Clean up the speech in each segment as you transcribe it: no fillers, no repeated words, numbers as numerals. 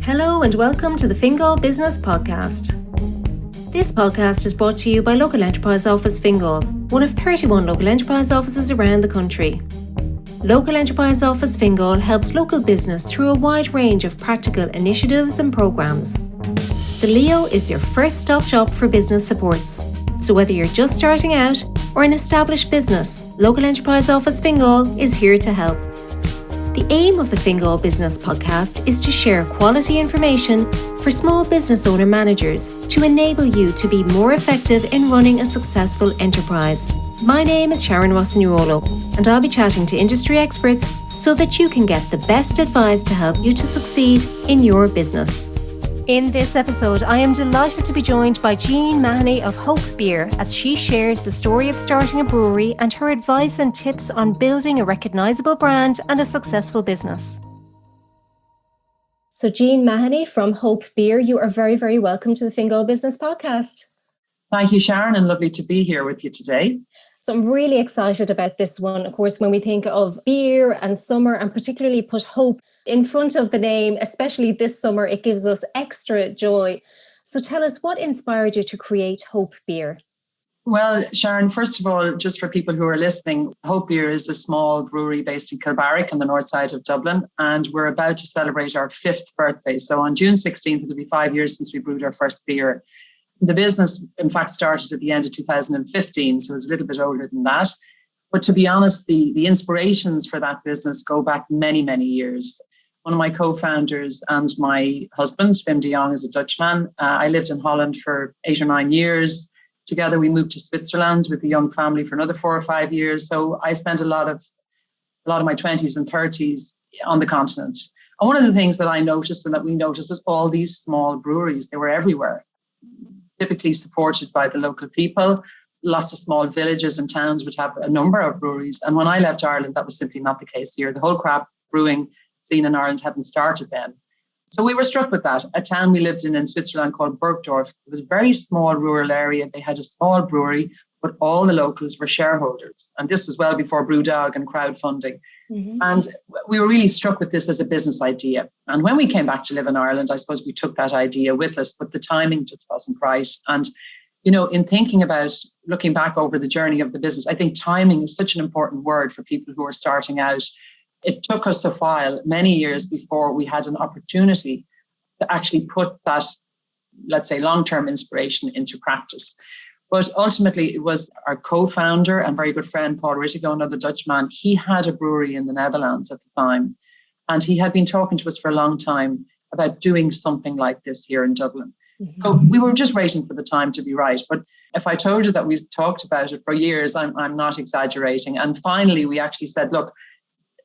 Hello and welcome to the Fingal Business Podcast. This podcast is brought to you by Local Enterprise Office Fingal, one of 31 local enterprise offices around the country. Local Enterprise Office Fingal helps local business through a wide range of practical initiatives and programs. The LEO is your first stop shop for business supports. So whether you're just starting out or an established business, Local Enterprise Office Fingal is here to help. The aim of the Fingal Business Podcast is to share quality information for small business owner managers to enable you to be more effective in running a successful enterprise. My name is Sharon Rossignuolo, and I'll be chatting to industry experts so that you can get the best advice to help you to succeed in your business. In this episode, I am delighted to be joined by Jeanne Mahony of Hope Beer as she shares the story of starting a brewery and her advice and tips on building a recognisable brand and a successful business. So Jeanne Mahony from Hope Beer, you are very, very welcome to the Fingal Business Podcast. Thank you, Sharon, and lovely to be here with you today. So I'm really excited about this one. Of course, when we think of beer and summer and particularly put hope in front of the name, especially this summer, it gives us extra joy. So tell us, what inspired you to create Hope Beer? Well, Sharon, first of all, just for people who are listening, Hope Beer is a small brewery based in Kilbarrack on the north side of Dublin, and we're about to celebrate our 5th birthday. So on June 16th, it'll be 5 years since we brewed our first beer. The business, in fact, started at the end of 2015, so it's a little bit older than that. But to be honest, the inspirations for that business go back many, many years. One of my co-founders and my husband, Wim de Jong, is a Dutchman. I lived in Holland for 8 or 9 years. Together, we moved to Switzerland with the young family for another 4 or 5 years. So I spent a lot of my 20s and 30s on the continent. And one of the things that I noticed and that we noticed was all these small breweries. They were everywhere, typically supported by the local people. Lots of small villages and towns would have a number of breweries. And when I left Ireland, that was simply not the case here. The whole craft brewing scene in Ireland hadn't started then. So we were struck with that. A town we lived in Switzerland called Burgdorf. It was a very small rural area. They had a small brewery, but all the locals were shareholders. And this was well before Brewdog and crowdfunding. Mm-hmm. And we were really struck with this as a business idea. And when we came back to live in Ireland, I suppose we took that idea with us, but the timing just wasn't right. And, you know, in thinking about looking back over the journey of the business, I think timing is such an important word for people who are starting out. It took us a while, many years before we had an opportunity to actually put that, let's say, long-term inspiration into practice. But ultimately, it was our co-founder and very good friend, Paul Rittigo, another Dutchman. He had a brewery in the Netherlands at the time. And he had been talking to us for a long time about doing something like this here in Dublin. Mm-hmm. So we were just waiting for the time to be right. But if I told you that we talked about it for years, I'm not exaggerating. And finally, we actually said, look,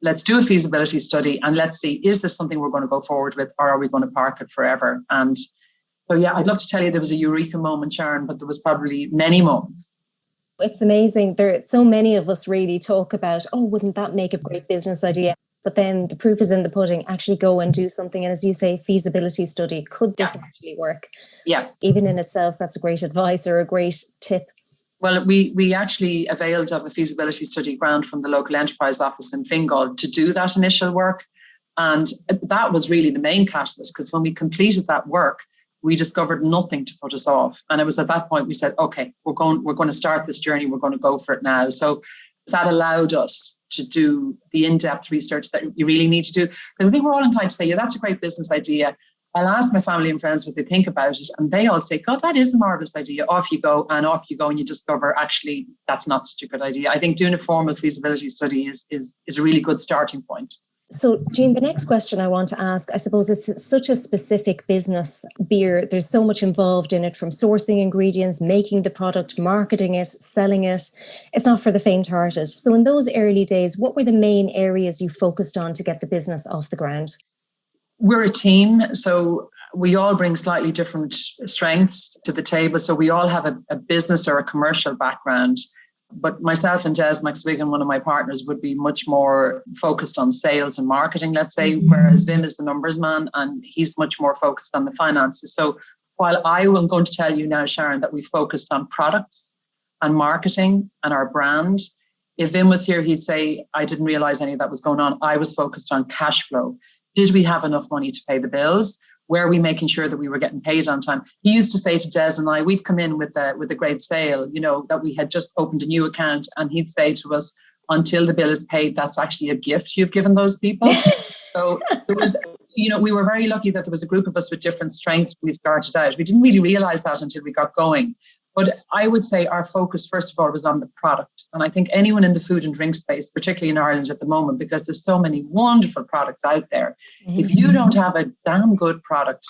let's do a feasibility study and let's see, is this something we're going to go forward with, or are we going to park it forever? And so, yeah, I'd love to tell you there was a eureka moment, Sharon, but there was probably many moments. It's amazing. So many of us really talk about, oh, wouldn't that make a great business idea? But then the proof is in the pudding. Actually go and do something. And as you say, feasibility study. Could this actually work? Yeah. Even in itself, that's a great advice or a great tip. Well, we actually availed of a feasibility study grant from the Local Enterprise Office in Fingal to do that initial work. And that was really the main catalyst, because when we completed that work, we discovered nothing to put us off. And it was at that point we said, okay, we're going to start this journey. We're going to go for it now. So that allowed us to do the in-depth research that you really need to do. Because I think we're all inclined to say, yeah, that's a great business idea. I'll ask my family and friends what they think about it. And they all say, God, that is a marvelous idea. Off you go. And you discover, actually, that's not such a good idea. I think doing a formal feasibility study is a really good starting point. So, Jeanne, the next question I want to ask, I suppose it's such a specific business, beer. There's so much involved in it, from sourcing ingredients, making the product, marketing it, selling it. It's not for the faint-hearted. So in those early days, what were the main areas you focused on to get the business off the ground? We're a team, so we all bring slightly different strengths to the table. So we all have a business or a commercial background. But myself and Des McSwiggan, one of my partners, would be much more focused on sales and marketing, let's say, whereas Wim is the numbers man and he's much more focused on the finances. So while I am going to tell you now, Sharon, that we focused on products and marketing and our brand, if Wim was here, he'd say, I didn't realize any of that was going on. I was focused on cash flow. Did we have enough money to pay the bills? Were we making sure that we were getting paid on time? He used to say to Des and I, we'd come in with a great sale, that we had just opened a new account, and he'd say to us, until the bill is paid, that's actually a gift you've given those people. So there was, we were very lucky that there was a group of us with different strengths when we started out. We didn't really realize that until we got going. But I would say our focus, first of all, was on the product. And I think anyone in the food and drink space, particularly in Ireland at the moment, because there's so many wonderful products out there, if you don't have a damn good product,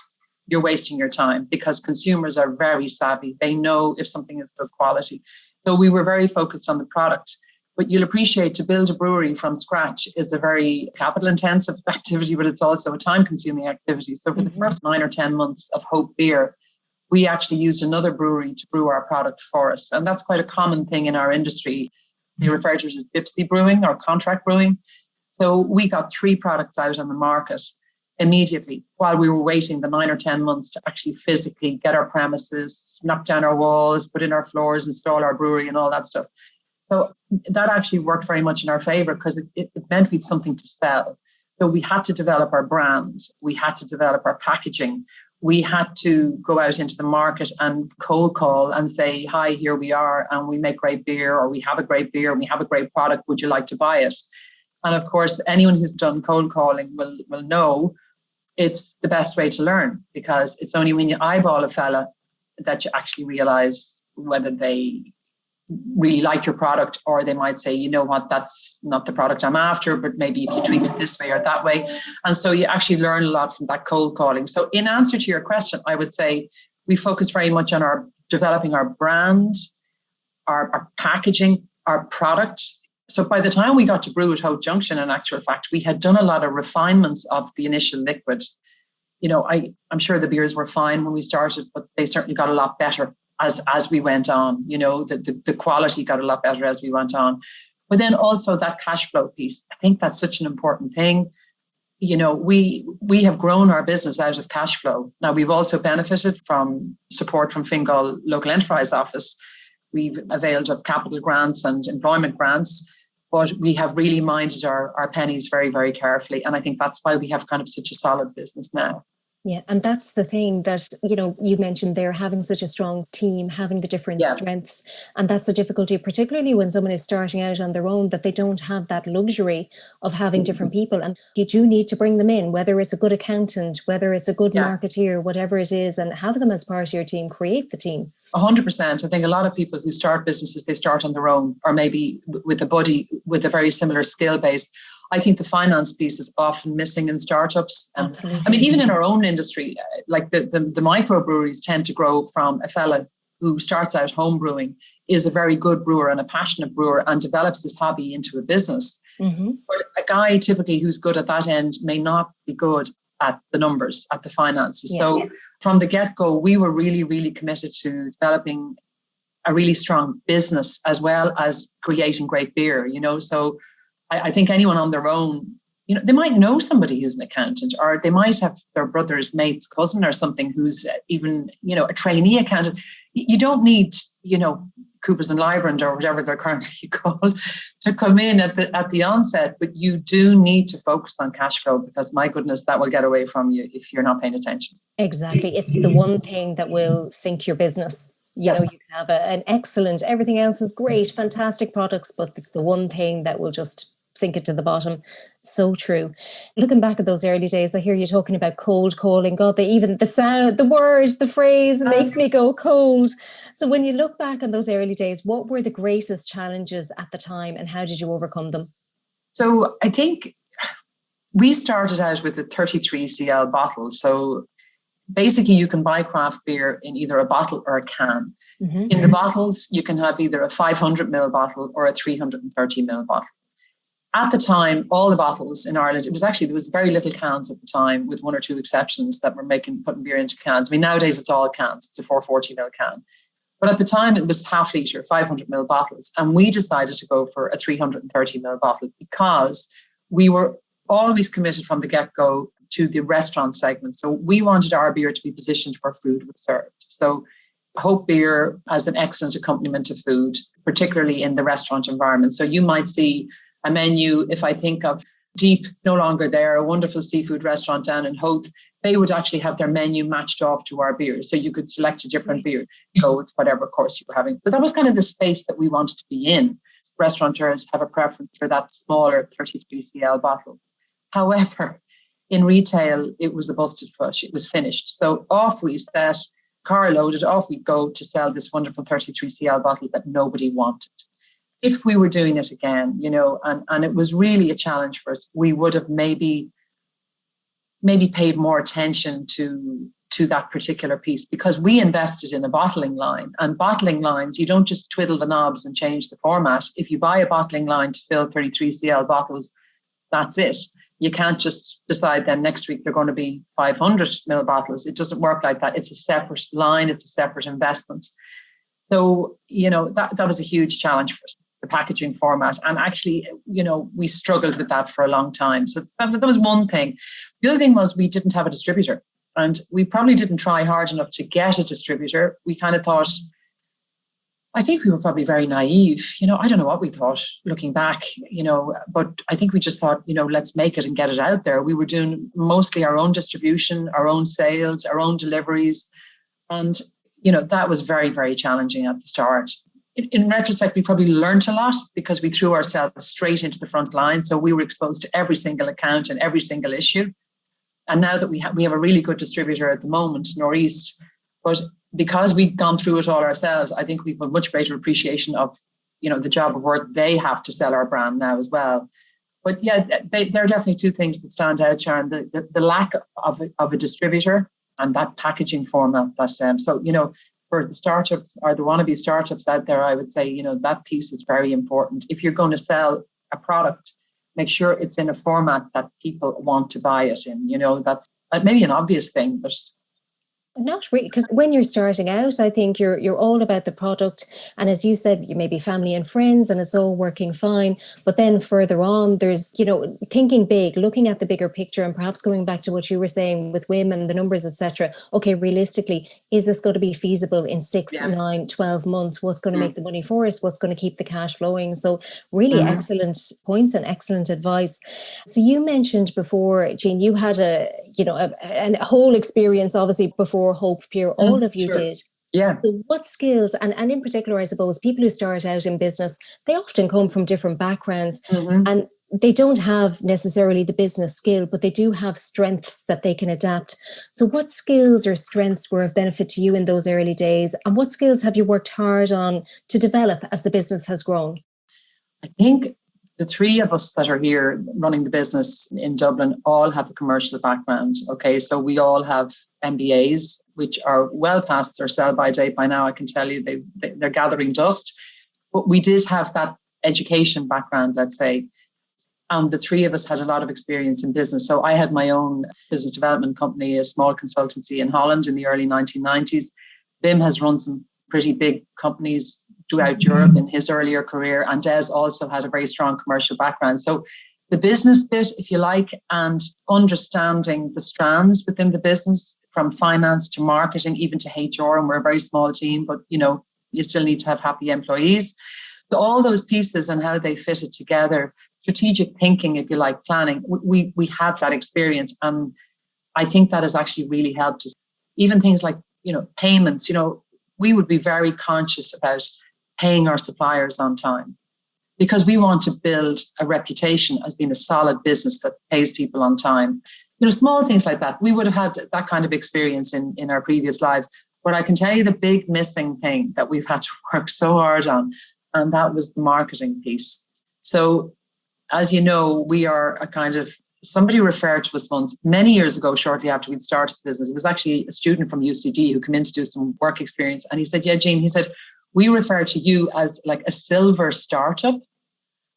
you're wasting your time, because consumers are very savvy. They know if something is good quality. So we were very focused on the product. But you'll appreciate, to build a brewery from scratch is a very capital intensive activity, but it's also a time consuming activity. So for the first 9 or 10 months of Hope Beer, we actually used another brewery to brew our product for us. And that's quite a common thing in our industry. They refer to it as BIPSI brewing or contract brewing. So we got 3 products out on the market immediately while we were waiting the 9 or 10 months to actually physically get our premises, knock down our walls, put in our floors, install our brewery and all that stuff. So that actually worked very much in our favor, because it meant we had something to sell. So we had to develop our brand. We had to develop our packaging. We had to go out into the market and cold call and say, hi, here we are, and we make great beer, or we have a great beer, and we have a great product. Would you like to buy it? And of course, anyone who's done cold calling will know it's the best way to learn, because it's only when you eyeball a fella that you actually realize whether they really like your product, or they might say, you know what, that's not the product I'm after, but maybe if you tweak it this way or that way. And so you actually learn a lot from that cold calling. So in answer to your question, I would say we focus very much on developing our brand, our packaging, our product. So by the time we got to brew at Hope Junction, in actual fact, we had done a lot of refinements of the initial liquid. I'm sure the beers were fine when we started, but they certainly got a lot better as we went on. The quality got a lot better as we went on. But then also that cash flow piece, I think that's such an important thing. We have grown our business out of cash flow. Now, we've also benefited from support from Fingal Local Enterprise Office. We've availed of capital grants and employment grants, but we have really minded our pennies very, very carefully. And I think that's why we have kind of such a solid business now. Yeah, and that's the thing that, you mentioned there, having such a strong team, having the different strengths. And that's the difficulty, particularly when someone is starting out on their own, that they don't have that luxury of having different people. And you do need to bring them in, whether it's a good accountant, whether it's a good marketeer, whatever it is, and have them as part of your team, create the team. 100%. I think a lot of people who start businesses, they start on their own, or maybe with a buddy with a very similar skill base. I think the finance piece is often missing in startups. Absolutely. I mean, even in our own industry, like the microbreweries tend to grow from a fella who starts out home brewing, is a very good brewer and a passionate brewer, and develops his hobby into a business. Mm-hmm. But a guy typically who's good at that end may not be good at the numbers, at the finances. So from the get-go, we were really, really committed to developing a really strong business as well as creating great beer, So I think anyone on their own, they might know somebody who's an accountant, or they might have their brother's mate's cousin or something who's even, a trainee accountant. You don't need, Coopers and Lybrand or whatever they're currently called to come in at the onset, but you do need to focus on cash flow, because my goodness, that will get away from you if you're not paying attention. Exactly. It's the one thing that will sink your business. You can have an excellent, everything else is great, fantastic products, but it's the one thing that will just sink it to the bottom. So true. Looking back at those early days, I hear you talking about cold calling. God, the sound, the words, the phrase makes me go cold. So when you look back on those early days, what were the greatest challenges at the time, and how did you overcome them? So I think we started out with a 33 cl bottle. So basically you can buy craft beer in either a bottle or a can. Mm-hmm. In the bottles, you can have either a 500 ml bottle or a 330 ml bottle. At the time, all the bottles in Ireland, there was very little cans at the time, with one or two exceptions that were putting beer into cans. I mean, nowadays it's all cans. It's a 440 ml can. But at the time it was half litre, 500 ml bottles. And we decided to go for a 330 ml bottle because we were always committed from the get-go to the restaurant segment. So we wanted our beer to be positioned where food was served. So Hope Beer as an excellent accompaniment to food, particularly in the restaurant environment. So you might see a menu, if I think of Deep, no longer there, a wonderful seafood restaurant down in Howth. They would actually have their menu matched off to our beers. So you could select a different beer, go with whatever course you were having. But that was kind of the space that we wanted to be in. Restaurateurs have a preference for that smaller 33 cl bottle. However, in retail, it was a busted push. It was finished. So off we set, car loaded, off we go to sell this wonderful 33 cl bottle that nobody wanted. If we were doing it again, and it was really a challenge for us, we would have maybe paid more attention to that particular piece, because we invested in a bottling line, and bottling lines, you don't just twiddle the knobs and change the format. If you buy a bottling line to fill 33 cl bottles, that's it. You can't just decide then next week they're going to be 500 ml bottles. It doesn't work like that. It's a separate line. It's a separate investment. So, that was a huge challenge for us, the packaging format. And actually, we struggled with that for a long time. So that was one thing. The other thing was we didn't have a distributor, and we probably didn't try hard enough to get a distributor. We kind of thought, I think we were probably very naive. I don't know what we thought looking back, but I think we just thought, let's make it and get it out there. We were doing mostly our own distribution, our own sales, our own deliveries. And, that was very, very challenging at the start. In retrospect, we probably learned a lot because we threw ourselves straight into the front line. So we were exposed to every single account and every single issue. And now that we have a really good distributor at the moment, Northeast, but because we've gone through it all ourselves, I think we've a much greater appreciation of, the job of work they have to sell our brand now as well. But yeah, there are definitely two things that stand out, Sharon: the lack of a distributor and that packaging format. For the startups or the wannabe startups out there, I would say, that piece is very important. If you're going to sell a product, make sure it's in a format that people want to buy it in. That's maybe an obvious thing, but not really, because when you're starting out, I think you're all about the product. And as you said, you may be family and friends and it's all working fine. But then further on, there's, thinking big, looking at the bigger picture, and perhaps going back to what you were saying with women, the numbers, etc. Okay, realistically, is this going to be feasible in 6, 9, 12 months? What's going to make the money for us? What's going to keep the cash flowing? So really excellent points and excellent advice. So you mentioned before, Jeanne, you had a whole experience, obviously, before Hope Pure. All of you did. Yeah. So what skills, and in particular, I suppose, people who start out in business, they often come from different backgrounds and they don't have necessarily the business skill, but they do have strengths that they can adapt. So what skills or strengths were of benefit to you in those early days? And what skills have you worked hard on to develop as the business has grown? I think the three of us that are here running the business in Dublin all have a commercial background. Okay, so we all have MBAs, which are well past their sell-by date by now. I can tell you they're gathering dust. But we did have that education background, let's say. The three of us had a lot of experience in business. So I had my own business development company, a small consultancy in Holland in the early 1990s. Wim has run some pretty big companies throughout Europe in his earlier career. And Des also had a very strong commercial background. So the business bit, if you like, and understanding the strands within the business, from finance to marketing, even to HR, and we're a very small team, but you still need to have happy employees. So all those pieces and how they fitted together, strategic thinking, if you like, planning, we have that experience. And I think that has actually really helped us. Even things like, payments, we would be very conscious about paying our suppliers on time, because we want to build a reputation as being a solid business that pays people on time. Small things like that. We would have had that kind of experience in our previous lives. But I can tell you the big missing thing that we've had to work so hard on, and that was the marketing piece. So, as you know, we are a kind of, somebody referred to us once, many years ago, shortly after we'd started the business. It was actually a student from UCD who came in to do some work experience. And he said, yeah, Jeanne, he said, we refer to you as like a silver startup,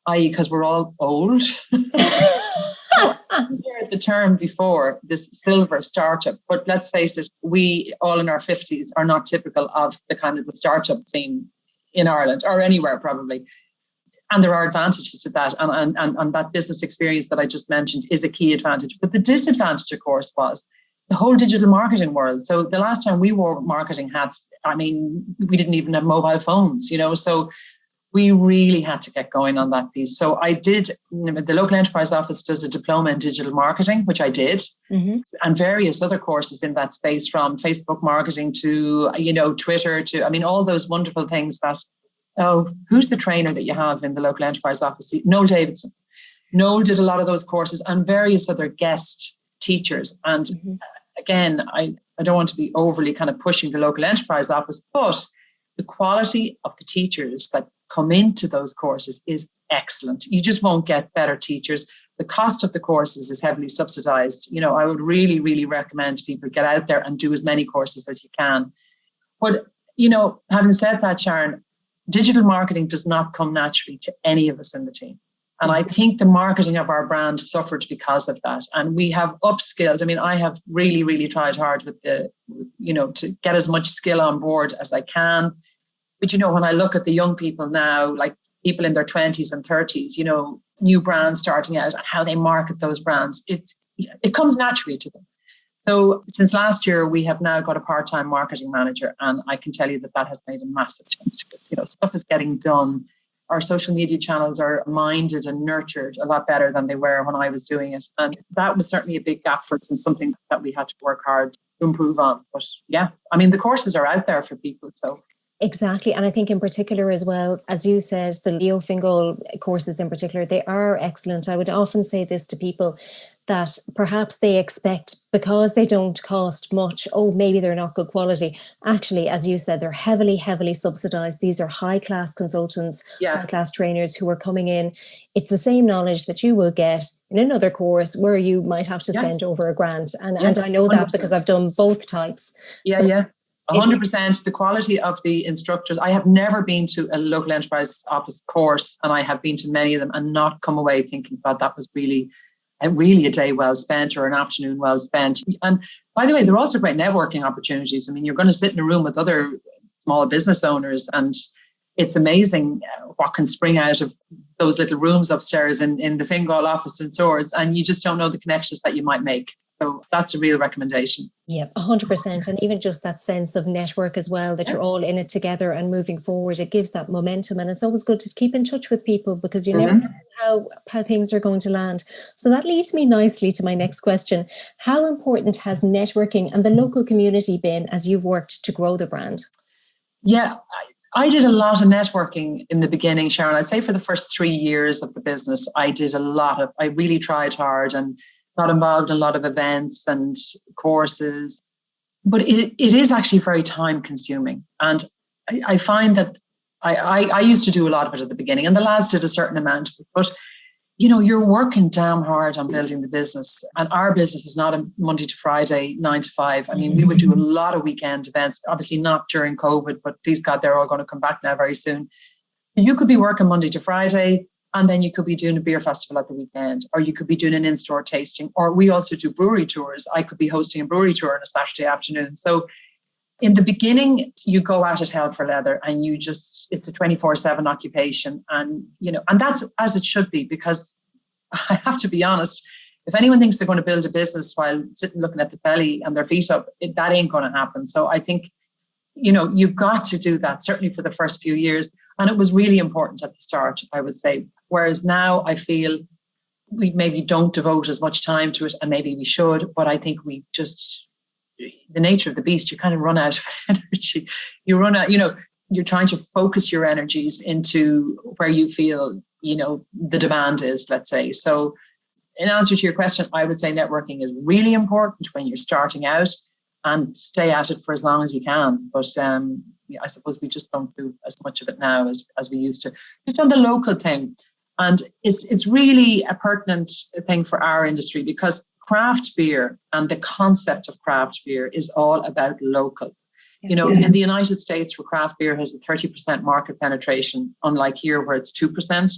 i.e. because we're all old. I heard the term before, this silver startup, but let's face it, we all in our 50s are not typical of the kind of the startup scene in Ireland or anywhere probably. And there are advantages to that. And that business experience that I just mentioned is a key advantage. But the disadvantage, of course, was the whole digital marketing world. So the last time we wore marketing hats, I mean, we didn't even have mobile phones, so we really had to get going on that piece. So I did, the Local Enterprise Office does a diploma in digital marketing, which I did, and various other courses in that space, from Facebook marketing to, Twitter to, all those wonderful things that, who's the trainer that you have in the Local Enterprise Office? Noel Davidson. Noel did a lot of those courses and various other guest teachers. And again, I don't want to be overly kind of pushing the Local Enterprise Office, but the quality of the teachers that come into those courses is excellent. You just won't get better teachers. The cost of the courses is heavily subsidized. I would really, really recommend people get out there and do as many courses as you can. But, having said that, Sharon, digital marketing does not come naturally to any of us in the team. And I think the marketing of our brand suffered because of that. And we have upskilled. I have really, really tried hard with to get as much skill on board as I can. But, when I look at the young people now, like people in their 20s and 30s, new brands starting out, how they market those brands, it comes naturally to them. So since last year, we have now got a part-time marketing manager. And I can tell you that has made a massive change to us. Stuff is getting done. Our social media channels are minded and nurtured a lot better than they were when I was doing it. And that was certainly a big gap for us and something that we had to work hard to improve on. But yeah, the courses are out there for people. So exactly. And I think in particular as well, as you said, the Leo Fingal courses in particular, they are excellent. I would often say this to people, that perhaps they expect, because they don't cost much, maybe they're not good quality. Actually, as you said, they're heavily, heavily subsidized. These are high-class consultants, high-class trainers who are coming in. It's the same knowledge that you will get in another course where you might have to spend over $1,000. And I know that 100%. Because I've done both types. 100%. The quality of the instructors. I have never been to a Local Enterprise Office course, and I have been to many of them and not come away thinking, God, that was really a day well spent or an afternoon well spent. And by the way, they're also great networking opportunities. You're going to sit in a room with other small business owners, and it's amazing what can spring out of those little rooms upstairs in the Fingal office in Swords, and you just don't know the connections that you might make. So that's a real recommendation. Yeah, 100%. And even just that sense of network as well, that you're all in it together and moving forward, it gives that momentum. And it's always good to keep in touch with people, because you never know how things are going to land. So that leads me nicely to my next question. How important has networking and the local community been as you've worked to grow the brand? Yeah, I did a lot of networking in the beginning, Sharon. I'd say for the first 3 years of the business, I really tried hard and got involved in a lot of events and courses, but it is actually very time consuming. And I find that I used to do a lot of it at the beginning, and the lads did a certain amount of it, but you're working damn hard on building the business. And our business is not a Monday to Friday, 9 to 5. We would do a lot of weekend events, obviously not during COVID, but please God, they're all going to come back now very soon. You could be working Monday to Friday, and then you could be doing a beer festival at the weekend, or you could be doing an in-store tasting, or we also do brewery tours. I could be hosting a brewery tour on a Saturday afternoon. So in the beginning, you go at it hell for leather, and it's a 24/7 occupation. And, and that's as it should be, because I have to be honest, if anyone thinks they're going to build a business while sitting looking at the telly and their feet up, that ain't going to happen. So I think, you've got to do that, certainly for the first few years. And it was really important at the start, I would say. Whereas now I feel we maybe don't devote as much time to it, and maybe we should, but I think we just, the nature of the beast, you kind of run out of energy. You run out, you're trying to focus your energies into where you feel, the demand is, let's say. So in answer to your question, I would say networking is really important when you're starting out, and stay at it for as long as you can. But I suppose we just don't do as much of it now as we used to. Just on the local thing. And it's really a pertinent thing for our industry, because craft beer and the concept of craft beer is all about local. In the United States, where craft beer has a 30% market penetration, unlike here where it's 2%.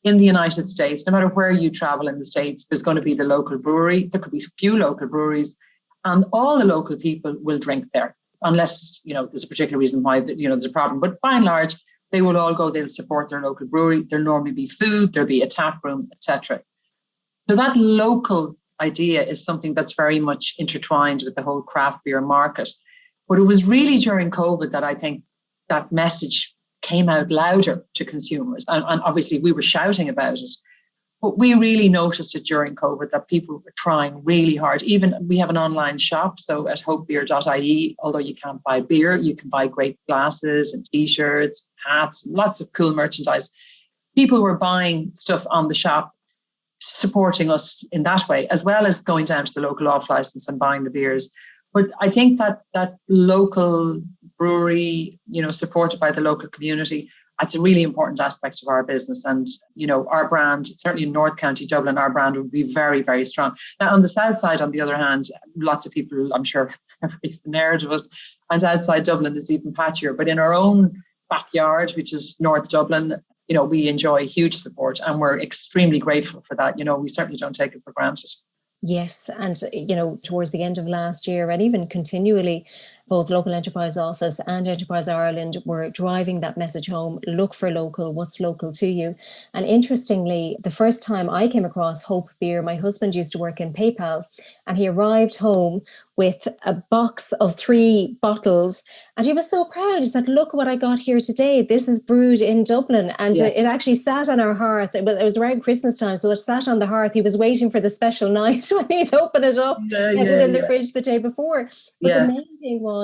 In the United States, no matter where you travel in the States, there's going to be the local brewery. There could be a few local breweries, and all the local people will drink there, unless, there's a particular reason why, there's a problem. But by and large, they will all go, they'll support their local brewery. There'll normally be food, there'll be a tap room, etc. So that local idea is something that's very much intertwined with the whole craft beer market. But it was really during COVID that I think that message came out louder to consumers. And obviously we were shouting about it. But we really noticed it during COVID that people were trying really hard. Even we have an online shop, so at hopebeer.ie, although you can't buy beer, you can buy great glasses and T-shirts, hats, lots of cool merchandise. People were buying stuff on the shop, supporting us in that way, as well as going down to the local off license and buying the beers. But I think that local brewery, supported by the local community, that's a really important aspect of our business. And, our brand, certainly in North County Dublin, our brand would be very, very strong. Now, on the south side, on the other hand, lots of people, I'm sure, have the narrative of us, and outside Dublin is even patchier. But in our own backyard, which is North Dublin, we enjoy huge support, and we're extremely grateful for that. We certainly don't take it for granted. Yes. And, towards the end of last year and even continually, both Local Enterprise Office and Enterprise Ireland were driving that message home. Look for local, what's local to you. And interestingly, the first time I came across Hope Beer, my husband used to work in PayPal, and he arrived home with a box of 3 bottles. And he was so proud. He said, look what I got here today. This is brewed in Dublin. And it actually sat on our hearth. It was around Christmas time. So it sat on the hearth. He was waiting for the special night when he'd open it up, get it in the fridge the day before. But the main thing was,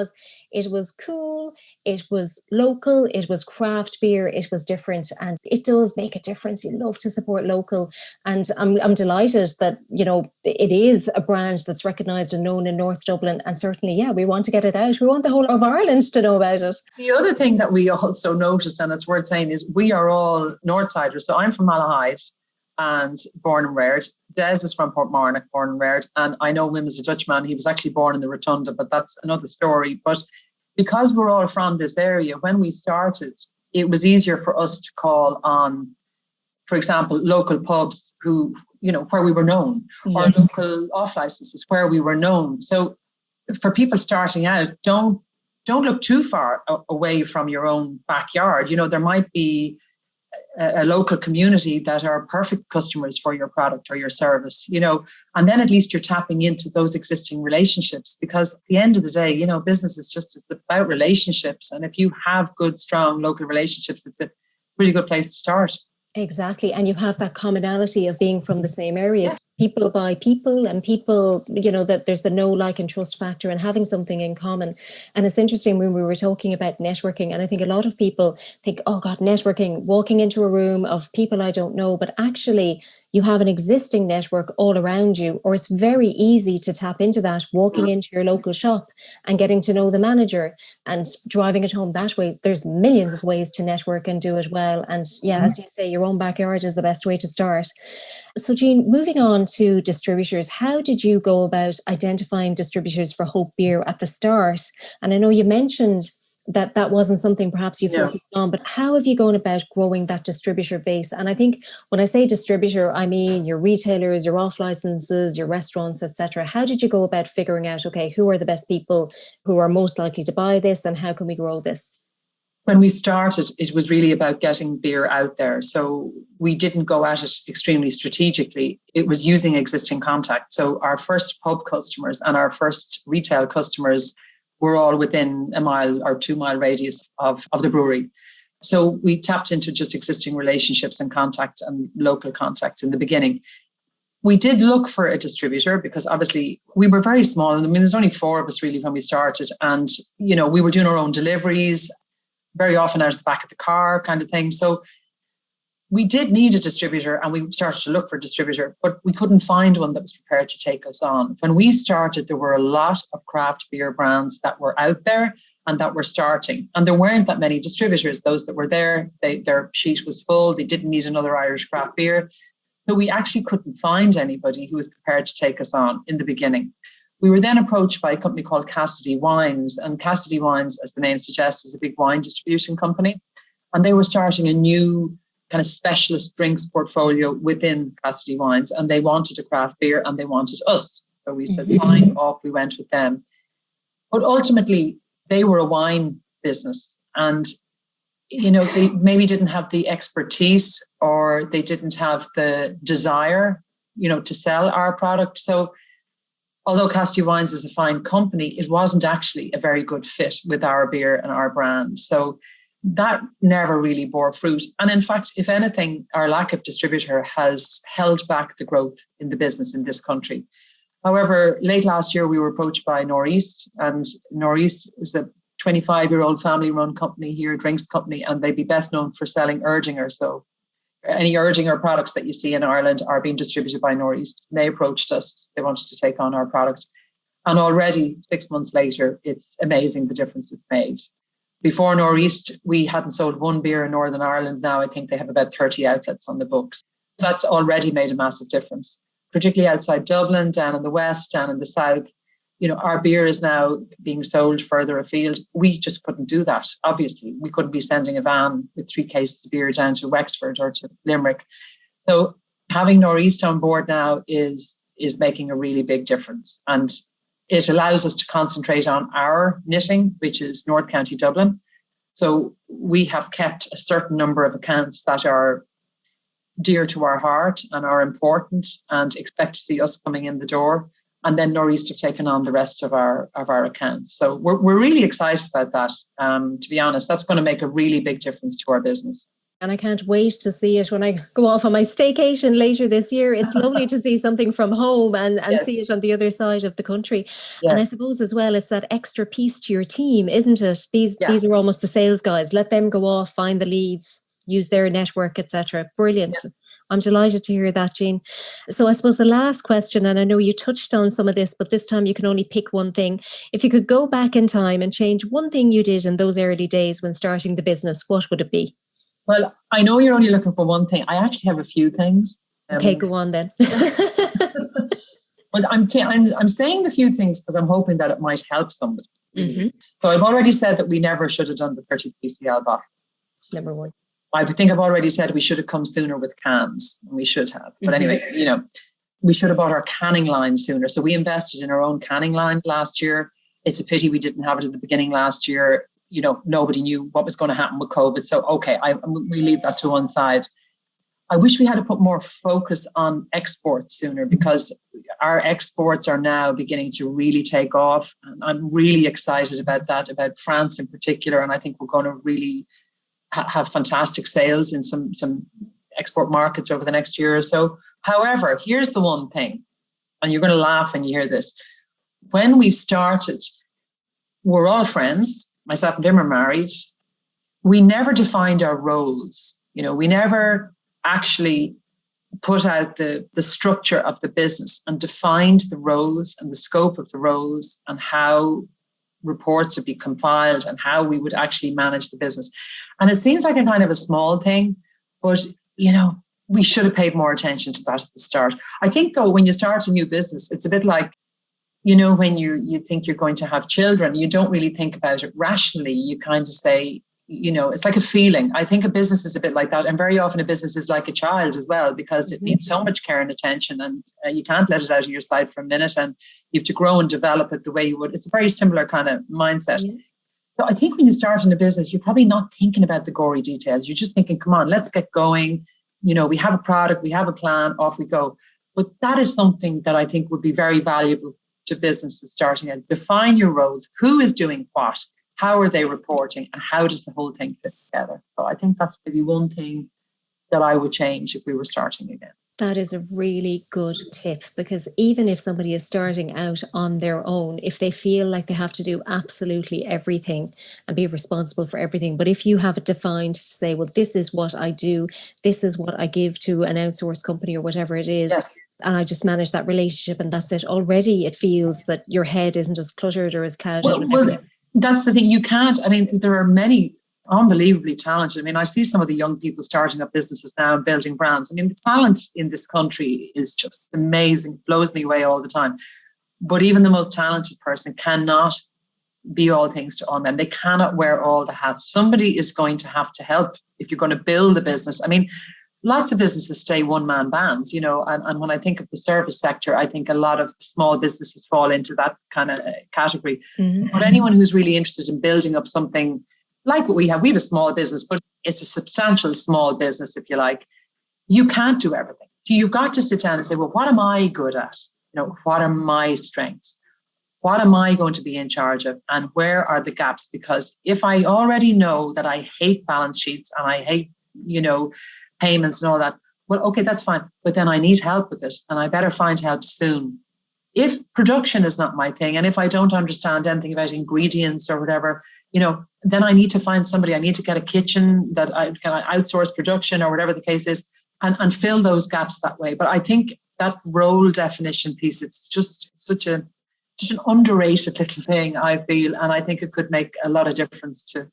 it was cool, it was local, it was craft beer, it was different, and it does make a difference. You love to support local, and I'm delighted that it is a brand that's recognised and known in North Dublin, and certainly we want to get it out. We want the whole of Ireland to know about it. The other thing that we also noticed, and it's worth saying, is we are all Northsiders. So I'm from Malahide and born and reared. Des is from Portmarnock, born and reared. And I know him as a Dutchman. He was actually born in the Rotunda, but that's another story. But because we're all from this area, when we started, it was easier for us to call on, for example, local pubs who, where we were known, or local off licenses where we were known. So for people starting out, don't look too far away from your own backyard. There might be a local community that are perfect customers for your product or your service, and then at least you're tapping into those existing relationships, because at the end of the day, business is it's about relationships. And if you have good, strong local relationships, it's a really good place to start. Exactly. And you have that commonality of being from the same area. Yeah. People buy people, and people, that there's the know, like and trust factor, and having something in common. And it's interesting when we were talking about networking, and I think a lot of people think, oh God, networking, walking into a room of people I don't know, but actually you have an existing network all around you, or it's very easy to tap into that, walking into your local shop and getting to know the manager and driving it home that way. There's millions of ways to network and do it well. And as you say, your own backyard is the best way to start. So Jeanne, moving on to distributors, how did you go about identifying distributors for Hope Beer at the start? And I know you mentioned that wasn't something perhaps you focused on, but how have you gone about growing that distributor base? And I think when I say distributor, I mean your retailers, your off licenses, your restaurants, etc. How did you go about figuring out, okay, who are the best people who are most likely to buy this, and how can we grow this? When we started, it was really about getting beer out there. So we didn't go at it extremely strategically. It was using existing contacts. So our first pub customers and our first retail customers were all within a 1 or 2 mile radius of the brewery. So we tapped into just existing relationships and contacts and local contacts in the beginning. We did look for a distributor because obviously we were very small. I mean, there's only 4 of us really when we started. And, we were doing our own deliveries, very often out of the back of the car kind of thing. So we did need a distributor, and we started to look for a distributor, but we couldn't find one that was prepared to take us on. When we started, there were a lot of craft beer brands that were out there and that were starting. And there weren't that many distributors. Those that were there, their sheet was full. They didn't need another Irish craft beer. So we actually couldn't find anybody who was prepared to take us on in the beginning. We were then approached by a company called Cassidy Wines. And Cassidy Wines, as the name suggests, is a big wine distribution company. And they were starting a new kind of specialist drinks portfolio within Cassidy Wines. And they wanted a craft beer and they wanted us. So we said, fine, off we went with them. But ultimately, they were a wine business. And, they maybe didn't have the expertise, or they didn't have the desire, to sell our product. So although Cassidy Wines is a fine company, it wasn't actually a very good fit with our beer and our brand. So that never really bore fruit. And in fact, if anything, our lack of distributor has held back the growth in the business in this country. However, late last year, we were approached by Northeast, and Northeast is a 25-year-old family-run company here, drinks company, and they'd be best known for selling Erdinger. So any Erdinger products that you see in Ireland are being distributed by Northeast. They approached us. They wanted to take on our product. And already 6 months later, it's amazing the difference it's made. Before Northeast, we hadn't sold one beer in Northern Ireland. Now I think they have about 30 outlets on the books. That's already made a massive difference, particularly outside Dublin, down in the west, down in the south. You know, our beer is now being sold further afield. We just couldn't do that. Obviously, we couldn't be sending a van with 3 cases of beer down to Wexford or to Limerick. So having Northeast on board now is making a really big difference. And it allows us to concentrate on our knitting, which is North County Dublin. So we have kept a certain number of accounts that are dear to our heart and are important and expect to see us coming in the door. And then Northeast have taken on the rest of our accounts. So we're really excited about that. To be honest, that's going to make a really big difference to our business. And I can't wait to see it when I go off on my staycation later this year. It's lovely to see something from home and yes, see it on the other side of the country. Yes. And I suppose as well, it's that extra piece to your team, isn't it? These are almost the sales guys. Let them go off, find the leads, use their network, etc. Brilliant. Yeah. I'm delighted to hear that, Jeanne. So I suppose the last question, and I know you touched on some of this, but this time you can only pick one thing. If you could go back in time and change one thing you did in those early days when starting the business, what would it be? Well, I know you're only looking for one thing. I actually have a few things. Okay, go on then. But I'm saying the few things because I'm hoping that it might help somebody. Mm-hmm. So I've already said that we never should have done the 30 PCL bottle. Number one. I think I've already said we should have come sooner with cans. We should have. But anyway, we should have bought our canning line sooner. So we invested in our own canning line last year. It's a pity we didn't have it at the beginning last year. Nobody knew what was going to happen with COVID. So, okay, we leave that to one side. I wish we had to put more focus on exports sooner because our exports are now beginning to really take off. And I'm really excited about that, about France in particular. And I think we're going to really have fantastic sales in some export markets over the next year or so. However, here's the one thing, and you're going to laugh when you hear this. When we started, we're all friends. Myself and Jim are married. We never defined our roles. We never actually put out the structure of the business and defined the roles and the scope of the roles and how reports would be compiled and how we would actually manage the business. And it seems like a kind of a small thing, but, we should have paid more attention to that at the start. I think, though, when you start a new business, it's a bit like, when you think you're going to have children, you don't really think about it rationally. You kind of say, it's like a feeling. I think a business is a bit like that. And very often a business is like a child as well, because it needs so much care and attention and you can't let it out of your sight for a minute and you have to grow and develop it the way you would. It's a very similar kind of mindset. Yeah. So I think when you start in a business, you're probably not thinking about the gory details. You're just thinking, come on, let's get going. We have a product, we have a plan, off we go. But that is something that I think would be very valuable to businesses starting out. Define your roles. Who is doing what? How are they reporting? And how does the whole thing fit together? So I think that's maybe one thing that I would change if we were starting again. That is a really good tip, because even if somebody is starting out on their own, if they feel like they have to do absolutely everything and be responsible for everything, but if you have it defined to say, well, this is what I do, this is what I give to an outsourced company or whatever it is, yes, and I just manage that relationship and that's it, already it feels that your head isn't as cluttered or as clouded. Well, that's the thing. You can't, there are many unbelievably talented. I see some of the young people starting up businesses now and building brands. The talent in this country is just amazing, blows me away all the time. But even the most talented person cannot be all things to all men. They cannot wear all the hats. Somebody is going to have to help if you're going to build a business. Lots of businesses stay one-man bands, and when I think of the service sector, I think a lot of small businesses fall into that kind of category. Mm-hmm. But anyone who's really interested in building up something like what we have a small business, but it's a substantial small business, if you like. You can't do everything. You've got to sit down and say, well, what am I good at? What are my strengths? what am I going to be in charge of and where are the gaps? Because if I already know that I hate balance sheets and I hate, payments and all that, well, okay, that's fine. But then I need help with it and I better find help soon. If production is not my thing and if I don't understand anything about ingredients or whatever, then I need to find somebody. I need to get a kitchen that I can outsource production or whatever the case is and fill those gaps that way. But I think that role definition piece, it's just such an underrated little thing, I feel. And I think it could make a lot of difference to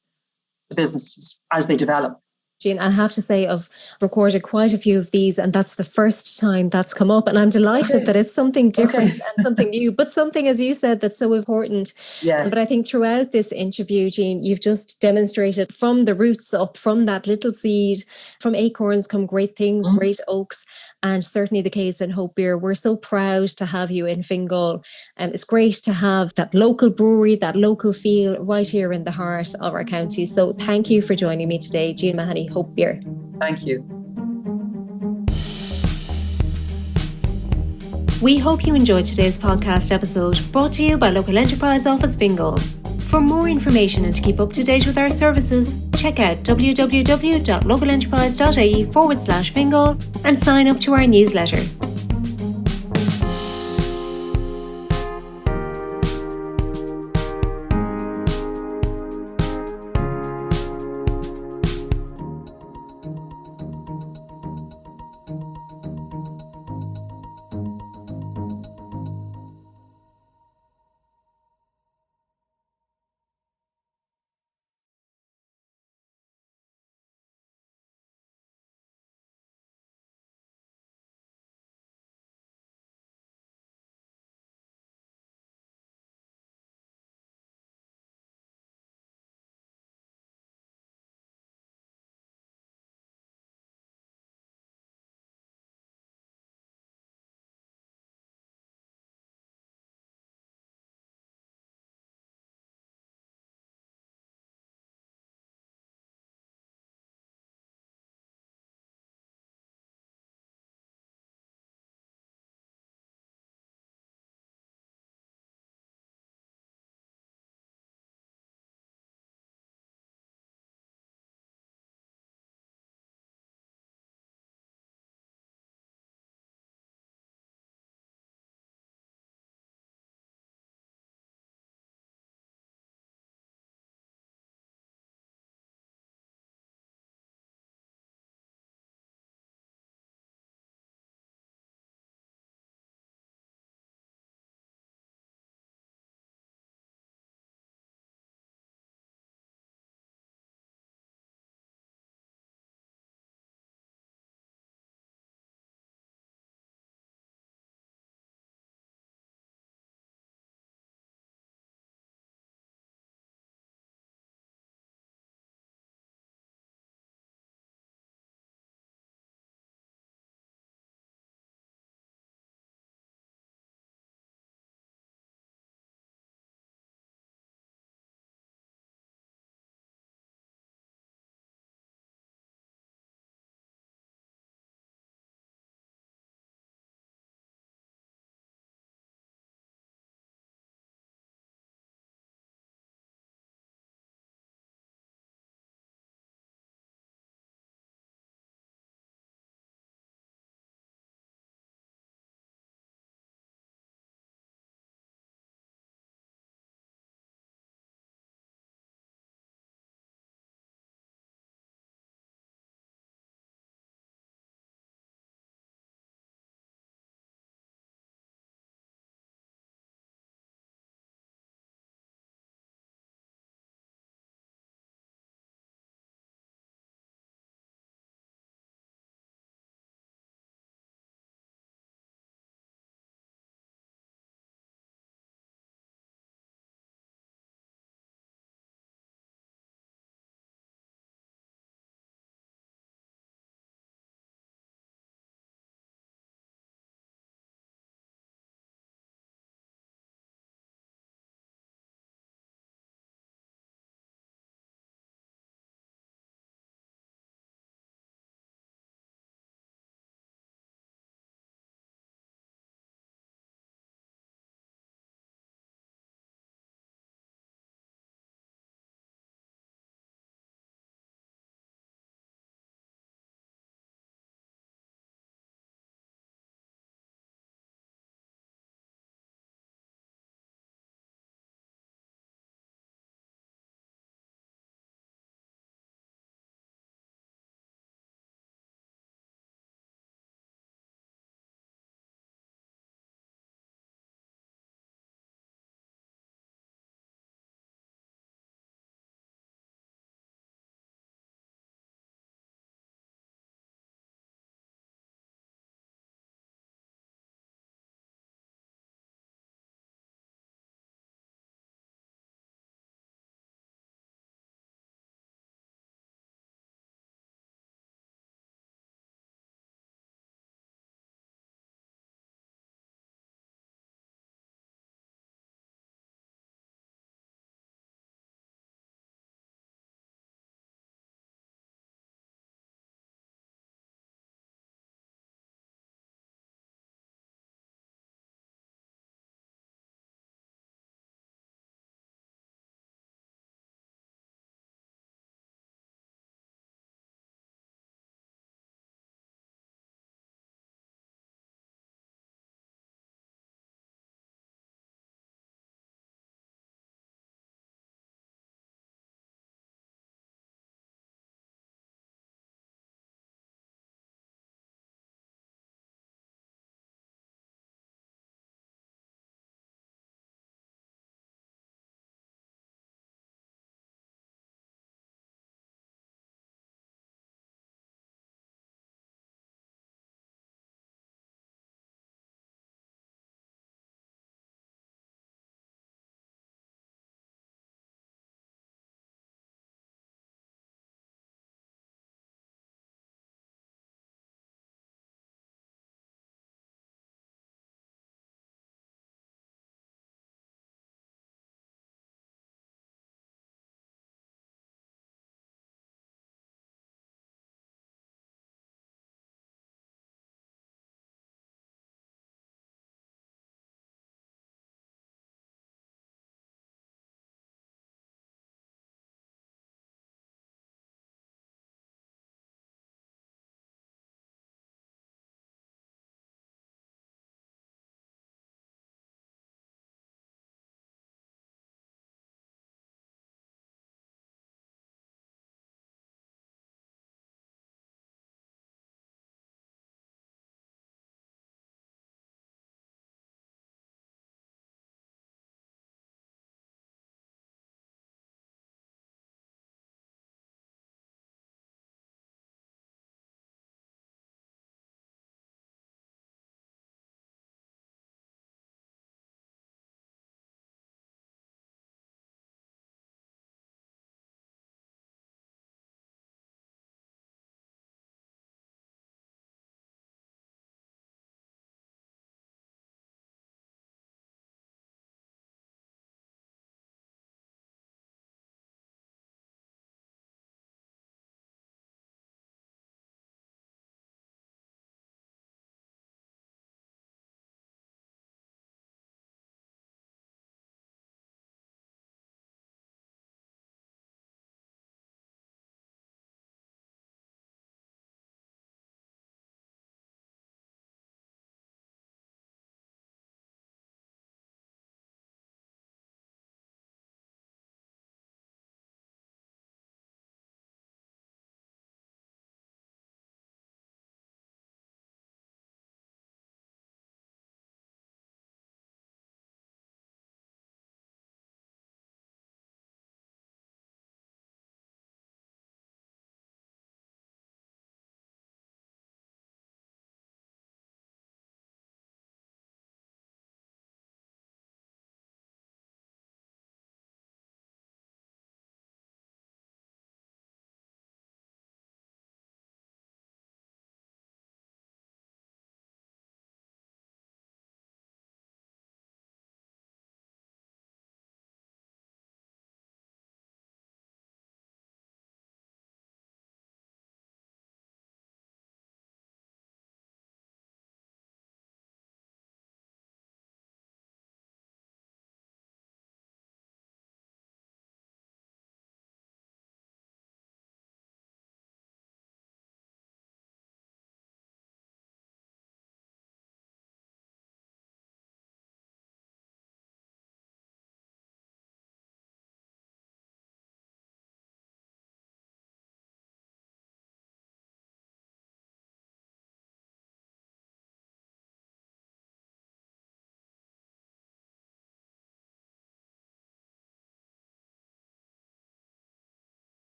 the businesses as they develop. Jeanne, I have to say I've recorded quite a few of these and that's the first time that's come up and I'm delighted that it's something different and something new, but something, as you said, that's so important. Yeah. But I think throughout this interview, Jeanne, you've just demonstrated from the roots up, from that little seed, from acorns come great things, great oaks, and certainly the case in Hope Beer. We're so proud to have you in Fingal. It's great to have that local brewery, that local feel right here in the heart of our county. So thank you for joining me today, Jeanne Mahony, Hope Beer. Thank you. We hope you enjoyed today's podcast episode brought to you by Local Enterprise Office Fingal. For more information and to keep up to date with our services, check out www.localenterprise.ie/Fingal and sign up to our newsletter.